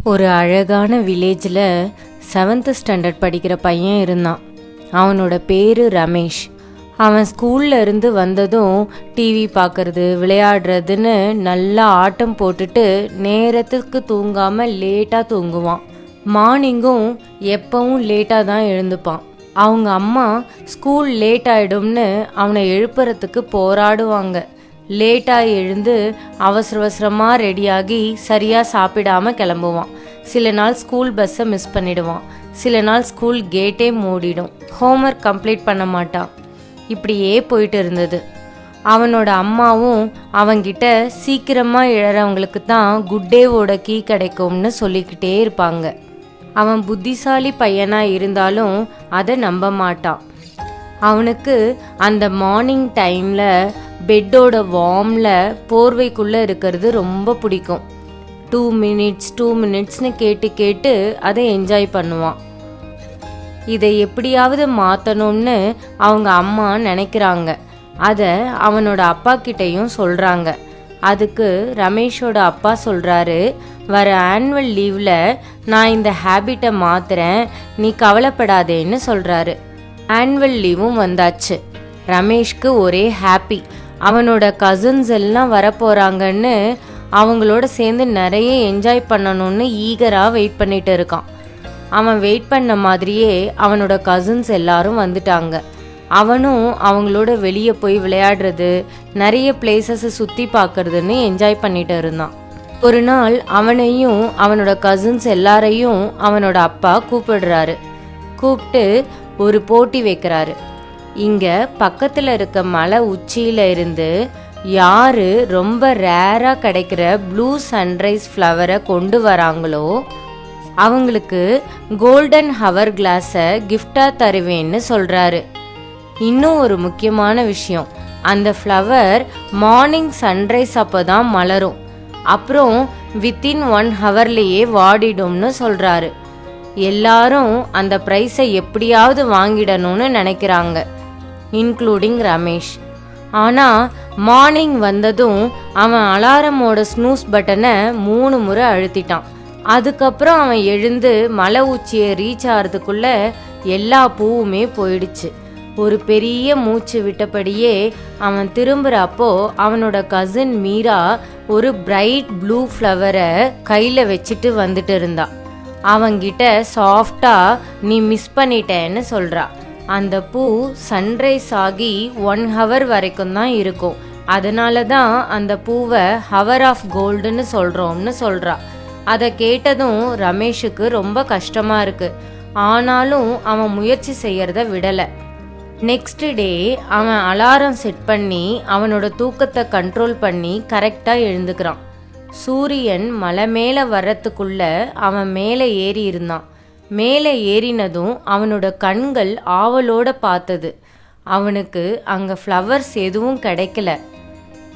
ஒரு அழகான வில்லேஜில் 7th ஸ்டாண்டர்ட் படிக்கிற பையன் இருந்தான். அவனோட பேர் ரமேஷ். அவன் ஸ்கூல்ல இருந்து வந்ததும் டிவி பார்க்கறது, விளையாடுறதுன்னு நல்லா ஆட்டம் போட்டுட்டு நேரத்துக்கு தூங்காமல் லேட்டாக தூங்குவான். மார்னிங்கும் எப்பவும் லேட்டாக தான் எழுந்துப்பான். அவங்க அம்மா ஸ்கூல் லேட் ஆகிடும்னு அவனை எழுப்புறதுக்கு போராடுவாங்க. லேட்டாக எழுந்து அவசர அவசரமாக ரெடியாகி சரியாக சாப்பிடாம கிளம்புவான். சில நாள் ஸ்கூல் பஸ்ஸை மிஸ் பண்ணிடுவான். சில நாள் ஸ்கூல் கேட்டே மூடிடும். ஹோம்ஒர்க் கம்ப்ளீட் பண்ண மாட்டான். இப்படியே போயிட்டு இருந்தது. அவனோட அம்மாவும் அவங்கிட்ட சீக்கிரமாக எழறவங்களுக்கு தான் குட் டேவோட கீ கிடைக்கும்னு சொல்லிக்கிட்டே இருப்பாங்க. அவன் புத்திசாலி பையனாக இருந்தாலும் அதை நம்ப மாட்டான். அவனுக்கு அந்த மார்னிங் டைமில் பெட்டோட வார்மில் போர்வைக்குள்ளே இருக்கிறது ரொம்ப பிடிக்கும். 2 மினிட்ஸ்னு கேட்டு கேட்டு அதை என்ஜாய் பண்ணுவான். இதை எப்படியாவது மாற்றணும்னு அவங்க அம்மா நினைக்கிறாங்க. அதை அவனோட அப்பா கிட்டேயும் சொல்கிறாங்க. அதுக்கு ரமேஷோட அப்பா சொல்கிறாரு, வர ஆனுவல் லீவில் நான் இந்த ஹேபிட்டை மாற்றுறேன், நீ கவலைப்படாதேன்னு சொல்கிறாரு. ஆனுவல் லீவும் வந்தாச்சு. ரமேஷ்க்கு ஒரே ஹாப்பி. அவனோட கசின்ஸ் எல்லாம் வரப்போகிறாங்கன்னு அவங்களோட சேர்ந்து நிறைய என்ஜாய் பண்ணணும்னு ஈகராக வெயிட் பண்ணிட்டு இருக்கான். அவன் வெயிட் பண்ண மாதிரியே அவனோட கசின்ஸ் எல்லாரும் வந்துட்டாங்க. அவனும் அவங்களோட வெளியே போய் விளையாடுறது, நிறைய பிளேசஸை சுற்றி பார்க்கறதுன்னு என்ஜாய் பண்ணிட்டு இருந்தான். ஒரு நாள் அவனையும் அவனோட கசின்ஸ் எல்லாரையும் அவனோட அப்பா கூப்பிடுறாரு. கூப்பிட்டு ஒரு போட்டி வைக்கிறாரு. இங்கே பக்கத்தில் இருக்க மலை உச்சியில் இருந்து யார் ரொம்ப ரேராக கிடைக்கிற ப்ளூ சன்ரைஸ் ஃப்ளவரை கொண்டு வராங்களோ அவங்களுக்கு கோல்டன் ஹவர் கிளாஸை கிஃப்டாக தருவேன்னு சொல்கிறாரு. இன்னும் ஒரு முக்கியமான விஷயம், அந்த ஃப்ளவர் மார்னிங் சன்ரைஸ் அப்போ தான் மலரும், அப்புறம் வித்தின் 1 ஹவர்லேயே வாடிடும்னு சொல்கிறாரு. எல்லாரும் அந்த ப்ரைஸை எப்படியாவது வாங்கிடணும்னு நினைக்கிறாங்க, இன்க்ளூடிங் ரமேஷ். ஆனால் மார்னிங் வந்ததும் அவன் அலாரமோட ஸ்னூஸ் பட்டனை 3 முறை அழுத்திட்டான். அதுக்கப்புறம் அவன் எழுந்து மலை உச்சியை ரீச் ஆகிறதுக்குள்ள எல்லா பூவுமே போயிடுச்சு. ஒரு பெரிய மூச்சு விட்டபடியே அவன் திரும்புகிறப்போ அவனோட கசின் மீரா ஒரு பிரைட் ப்ளூ ஃப்ளவரை கையில் வச்சுட்டு வந்துட்டு இருந்தா. அவங்கிட்ட சாஃப்டாக நீ மிஸ் பண்ணிட்டேன்னு சொல்கிறா. அந்த பூ சன்ரைஸ் ஆகி 1 ஹவர் வரைக்கும் தான் இருக்கும், அதனால தான் அந்த பூவை ஹவர் ஆஃப் கோல்டுன்னு சொல்கிறோம்னு சொல்கிறா. அதை கேட்டதும் ரமேஷுக்கு ரொம்ப கஷ்டமாக இருக்குது. ஆனாலும் அவன் முயற்சி செய்யறத விடலை. நெக்ஸ்ட் டே அவன் அலாரம் செட் பண்ணி அவனோட தூக்கத்தை கண்ட்ரோல் பண்ணி கரெக்டாக எழுந்துக்கிறான். சூரியன் மலை மேலே வர்றதுக்குள்ள அவன் மேலே ஏறி இருந்தான். மேலே ஏறினதும் அவனோட கண்கள் ஆவலோட பார்த்தது. அவனுக்கு அங்கே ஃப்ளவர்ஸ் எதுவும் கிடைக்கல.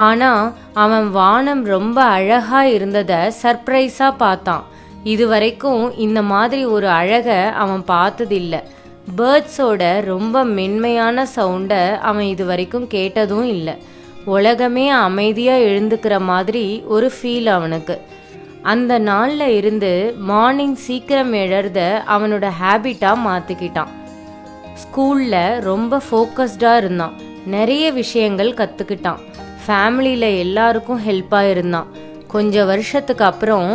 ஆனால் அவன் வானம் ரொம்ப அழகாக இருந்ததை சர்ப்ரைஸாக பார்த்தான். இது வரைக்கும் இந்த மாதிரி ஒரு அழகை அவன் பார்த்ததில்லை. பேர்ட்ஸோட ரொம்ப மென்மையான சவுண்டை அவன் இது வரைக்கும் கேட்டதும் இல்லை. உலகமே அமைதியாக எழுந்துக்கிற மாதிரி ஒரு ஃபீல் அவனுக்கு. அந்த நாளில் இருந்து மார்னிங் சீக்கிரம் எழறத அவனோட ஹேபிட்டாக மாற்றிக்கிட்டான். ஸ்கூலில் ரொம்ப ஃபோக்கஸ்டாக இருந்தான். நிறைய விஷயங்கள் கற்றுக்கிட்டான். ஃபேமிலியில் எல்லாருக்கும் ஹெல்ப்பாக இருந்தான். கொஞ்சம் வருஷத்துக்கு அப்புறம்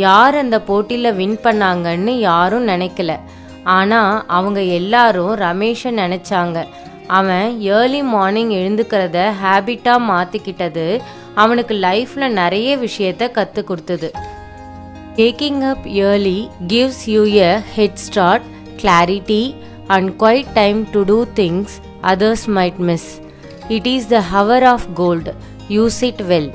யார் அந்த போட்டியில் வின் பண்ணாங்கன்னு யாரும் நினைக்கல. ஆனால் அவங்க எல்லாரும் ரமேஷை நினச்சாங்க. அவன் ஏர்லி மார்னிங் எழுந்துக்கிறத ஹேபிட்டாக மாற்றிக்கிட்டது அவனுக்கு லைஃப்பில் நிறைய விஷயத்தை கற்றுக் கொடுத்தது. Waking up early gives you a head start, clarity and quiet time to do things others might miss. It is the hour of gold. Use it well.